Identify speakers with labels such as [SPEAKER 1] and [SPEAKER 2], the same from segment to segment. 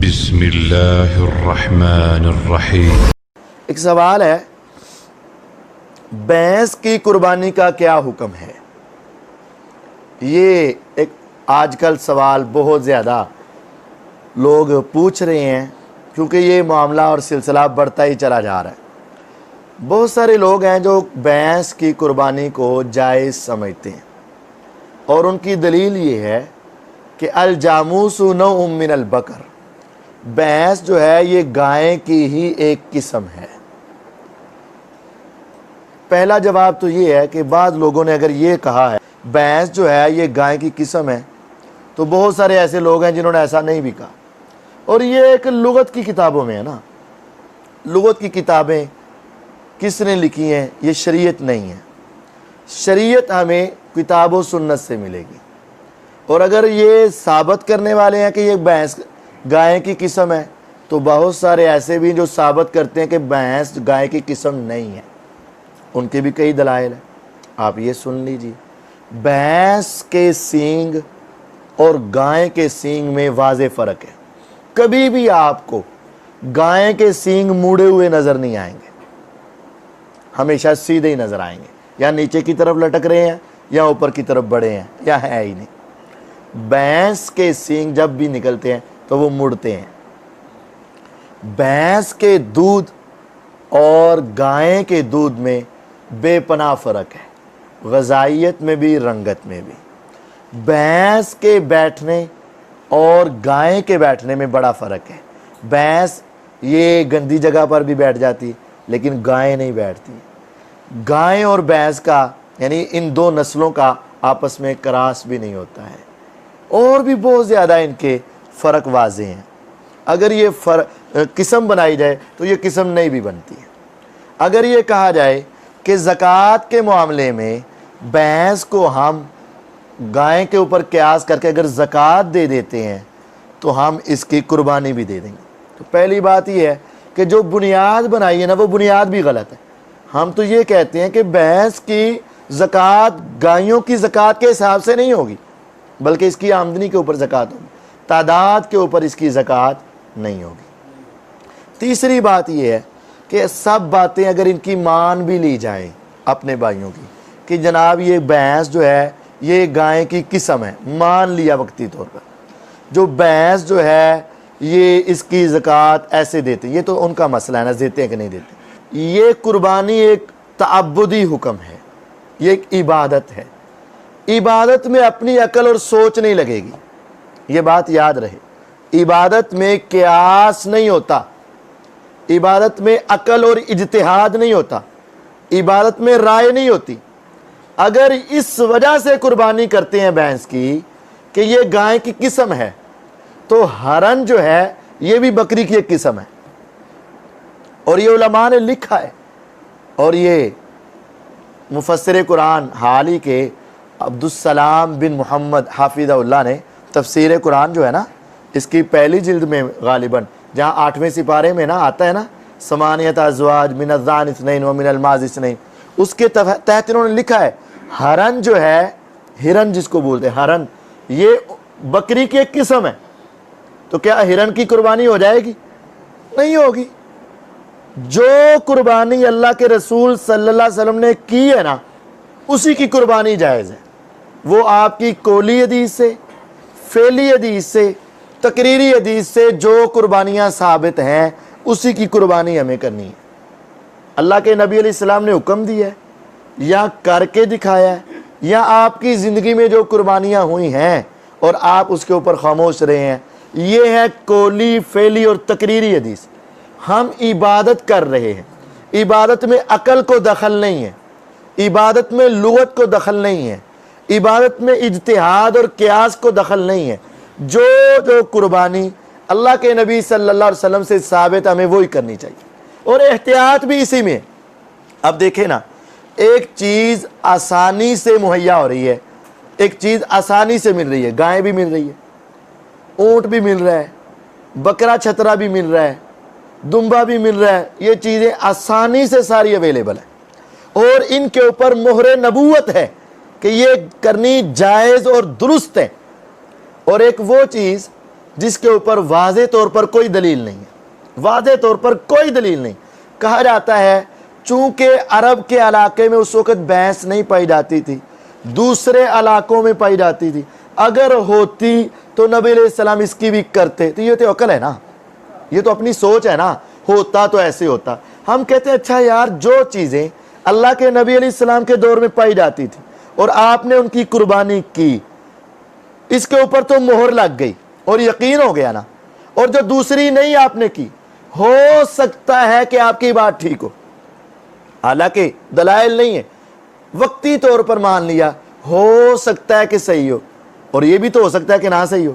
[SPEAKER 1] بسم اللہ الرحمن الرحیم۔
[SPEAKER 2] ایک سوال ہے، بھینس کی قربانی کا کیا حکم ہے؟ یہ ایک آج کل سوال بہت زیادہ لوگ پوچھ رہے ہیں، کیونکہ یہ معاملہ اور سلسلہ بڑھتا ہی چلا جا رہا ہے۔ بہت سارے لوگ ہیں جو بھینس کی قربانی کو جائز سمجھتے ہیں، اور ان کی دلیل یہ ہے کہ الجاموس نوع من البقر، بھینس جو ہے یہ گائے کی ہی ایک قسم ہے۔ پہلا جواب تو یہ ہے کہ بعض لوگوں نے اگر یہ کہا ہے بھینس جو ہے یہ گائے کی قسم ہے، تو بہت سارے ایسے لوگ ہیں جنہوں نے ایسا نہیں بھی کہا، اور یہ ایک لغت کی کتابوں میں ہے نا۔ لغت کی کتابیں کس نے لکھی ہیں؟ یہ شریعت نہیں ہے۔ شریعت ہمیں کتاب و سنت سے ملے گی، اور اگر یہ ثابت کرنے والے ہیں کہ یہ بھینس گائے کی قسم ہے، تو بہت سارے ایسے بھی جو ثابت کرتے ہیں کہ بھینس گائے کی قسم نہیں ہے، ان کے بھی کئی دلائل ہیں۔ آپ یہ سن لیجیے، بھینس کے سینگ اور گائے کے سینگ میں واضح فرق ہے۔ کبھی بھی آپ کو گائے کے سینگ موڑے ہوئے نظر نہیں آئیں گے، ہمیشہ سیدھے ہی نظر آئیں گے، یا نیچے کی طرف لٹک رہے ہیں یا اوپر کی طرف بڑھے ہیں، یا ہے ہی نہیں۔ بھینس کے سینگ جب بھی نکلتے ہیں تو وہ مڑتے ہیں۔ بھینس کے دودھ اور گائے کے دودھ میں بے پناہ فرق ہے، غذائیت میں بھی رنگت میں بھی۔ بھینس کے بیٹھنے اور گائے کے بیٹھنے میں بڑا فرق ہے۔ بھینس یہ گندی جگہ پر بھی بیٹھ جاتی، لیکن گائے نہیں بیٹھتی۔ گائے اور بھینس کا یعنی ان دو نسلوں کا آپس میں کراس بھی نہیں ہوتا ہے، اور بھی بہت زیادہ ان کے فرق واضح ہیں۔ اگر یہ قسم بنائی جائے تو یہ قسم نہیں بھی بنتی ہے۔ اگر یہ کہا جائے کہ زکوٰۃ کے معاملے میں بھینس کو ہم گائے کے اوپر قیاس کر کے اگر زکوٰۃ دے دیتے ہیں تو ہم اس کی قربانی بھی دے دیں گے، تو پہلی بات یہ ہے کہ جو بنیاد بنائی ہے نا وہ بنیاد بھی غلط ہے۔ ہم تو یہ کہتے ہیں کہ بھینس کی زکوٰۃ گائیوں کی زکوٰۃ کے حساب سے نہیں ہوگی، بلکہ اس کی آمدنی کے اوپر زکوٰۃ ہوگی، تعداد کے اوپر اس کی زکوٰۃ نہیں ہوگی۔ تیسری بات یہ ہے کہ سب باتیں اگر ان کی مان بھی لی جائیں اپنے بھائیوں کی کہ جناب یہ بھینس جو ہے یہ گائے کی قسم ہے، مان لیا وقتی طور پر، جو بھینس جو ہے یہ اس کی زکوٰۃ ایسے دیتے ہیں، یہ تو ان کا مسئلہ ہے نا، دیتے ہیں کہ نہیں دیتے۔ یہ قربانی ایک تعبدی حکم ہے، یہ ایک عبادت ہے۔ عبادت میں اپنی عقل اور سوچ نہیں لگے گی، یہ بات یاد رہے۔ عبادت میں قیاس نہیں ہوتا، عبادت میں عقل اور اجتہاد نہیں ہوتا، عبادت میں رائے نہیں ہوتی۔ اگر اس وجہ سے قربانی کرتے ہیں بھینس کی کہ یہ گائے کی قسم ہے، تو ہرن جو ہے یہ بھی بکری کی ایک قسم ہے، اور یہ علماء نے لکھا ہے، اور یہ مفسر قرآن حال ہی کے عبدالسلام بن محمد حافظہ اللہ نے تفسیر قرآن جو ہے نا اس کی پہلی جلد میں غالباً جہاں 8ویں سپارے میں نا آتا ہے نا ثمانیۃ ازواج من الظان اثنین ومن الماعز اثنین، اس کے تحت انہوں نے لکھا ہے ہرن جو ہے، ہرن جس کو بولتے ہیں ہرن، یہ بکری کی ایک قسم ہے، تو کیا ہرن کی قربانی ہو جائے گی؟ نہیں ہوگی۔ جو قربانی اللہ کے رسول صلی اللہ علیہ وسلم نے کی ہے نا اسی کی قربانی جائز ہے۔ وہ آپ کی قولی حدیث سے، فعلی حدیث سے، تقریری حدیث سے جو قربانیاں ثابت ہیں اسی کی قربانی ہمیں کرنی ہے۔ اللہ کے نبی علیہ السلام نے حکم دیا ہے یا کر کے دکھایا ہے، یا آپ کی زندگی میں جو قربانیاں ہوئی ہیں اور آپ اس کے اوپر خاموش رہے ہیں، یہ ہے قولی، فعلی اور تقریری حدیث۔ ہم عبادت کر رہے ہیں، عبادت میں عقل کو دخل نہیں ہے، عبادت میں لغت کو دخل نہیں ہے، عبادت میں اجتہاد اور قیاس کو دخل نہیں ہے۔ جو قربانی اللہ کے نبی صلی اللہ علیہ وسلم سے ثابت ہمیں وہی کرنی چاہیے، اور احتیاط بھی اسی میں ہے۔ اب دیکھیں نا، ایک چیز آسانی سے مہیا ہو رہی ہے، ایک چیز آسانی سے مل رہی ہے، گائے بھی مل رہی ہے، اونٹ بھی مل رہا ہے، بکرا چھترا بھی مل رہا ہے، دمبا بھی مل رہا ہے، یہ چیزیں آسانی سے ساری اویلیبل ہیں، اور ان کے اوپر مہر نبوت ہے کہ یہ کرنی جائز اور درست ہے، اور ایک وہ چیز جس کے اوپر واضح طور پر کوئی دلیل نہیں ہے، واضح طور پر کوئی دلیل نہیں۔ کہا جاتا ہے چونکہ عرب کے علاقے میں اس وقت بھینس نہیں پائی جاتی تھی، دوسرے علاقوں میں پائی جاتی تھی، اگر ہوتی تو نبی علیہ السلام اس کی بھی کرتے۔ تو یہ تو عقل ہے نا، یہ تو اپنی سوچ ہے نا، ہوتا تو ایسے ہوتا۔ ہم کہتے ہیں اچھا یار، جو چیزیں اللہ کے نبی علیہ السلام کے دور میں پائی جاتی تھی اور آپ نے ان کی قربانی کی، اس کے اوپر تو مہر لگ گئی اور یقین ہو گیا نا، اور جو دوسری نہیں آپ نے کی، ہو سکتا ہے کہ آپ کی بات ٹھیک ہو، حالانکہ دلائل نہیں ہے، وقتی طور پر مان لیا، ہو سکتا ہے کہ صحیح ہو، اور یہ بھی تو ہو سکتا ہے کہ نہ صحیح ہو،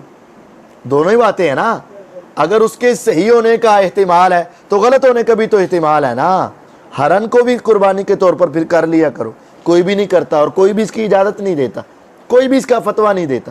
[SPEAKER 2] دونوں ہی باتیں ہیں نا۔ اگر اس کے صحیح ہونے کا احتمال ہے تو غلط ہونے کا بھی تو احتمال ہے نا۔ ہرن کو بھی قربانی کے طور پر پھر کر لیا کرو، کوئی بھی نہیں کرتا اور کوئی بھی اس کی اجازت نہیں دیتا، کوئی بھی اس کا فتویٰ نہیں دیتا۔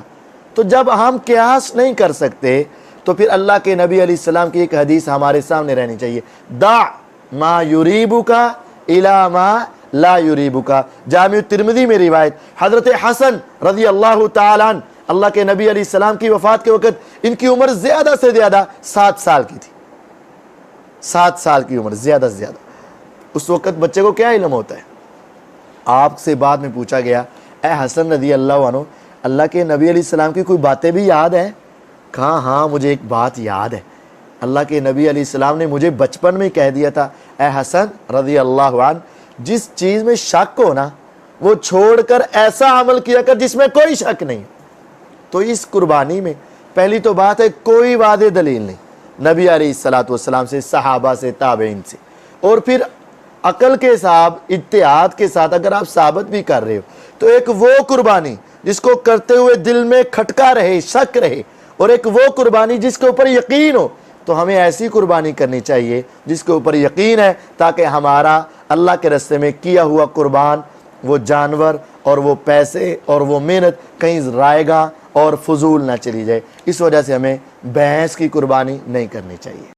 [SPEAKER 2] تو جب ہم قیاس نہیں کر سکتے تو پھر اللہ کے نبی علیہ السلام کی ایک حدیث ہمارے سامنے رہنی چاہیے، دع ما یریبک الی ما لا یریبک۔ جامع ترمذی میں روایت، حضرت حسن رضی اللہ تعالیٰ عنہ، اللہ کے نبی علیہ السلام کی وفات کے وقت ان کی عمر زیادہ سے زیادہ 7 سال کی تھی، 7 سال کی عمر، زیادہ سے زیادہ۔ اس وقت بچے کو کیا علم ہوتا ہے؟ آپ سے بعد میں پوچھا گیا، اے حسن رضی اللہ عنہ، اللہ کے نبی علیہ السلام کی کوئی باتیں بھی یاد ہیں؟ کہا ہاں مجھے ایک بات یاد ہے، اللہ کے نبی علیہ السلام نے مجھے بچپن میں کہہ دیا تھا، اے حسن رضی اللہ عنہ، جس چیز میں شک ہو نا وہ چھوڑ کر ایسا عمل کیا کر جس میں کوئی شک نہیں۔ تو اس قربانی میں پہلی تو بات ہے کوئی واضح دلیل نہیں نبی علیہ الصلوۃ والسلام سے، صحابہ سے، تابعین سے، اور پھر عقل کے ساتھ، اجتہاد کے ساتھ اگر آپ ثابت بھی کر رہے ہو تو ایک وہ قربانی جس کو کرتے ہوئے دل میں کھٹکا رہے، شک رہے، اور ایک وہ قربانی جس کے اوپر یقین ہو، تو ہمیں ایسی قربانی کرنی چاہیے جس کے اوپر یقین ہے، تاکہ ہمارا اللہ کے راستے میں کیا ہوا قربان، وہ جانور اور وہ پیسے اور وہ محنت کہیں رائیگاں اور فضول نہ چلی جائے۔ اس وجہ سے ہمیں بھینس کی قربانی نہیں کرنی چاہیے۔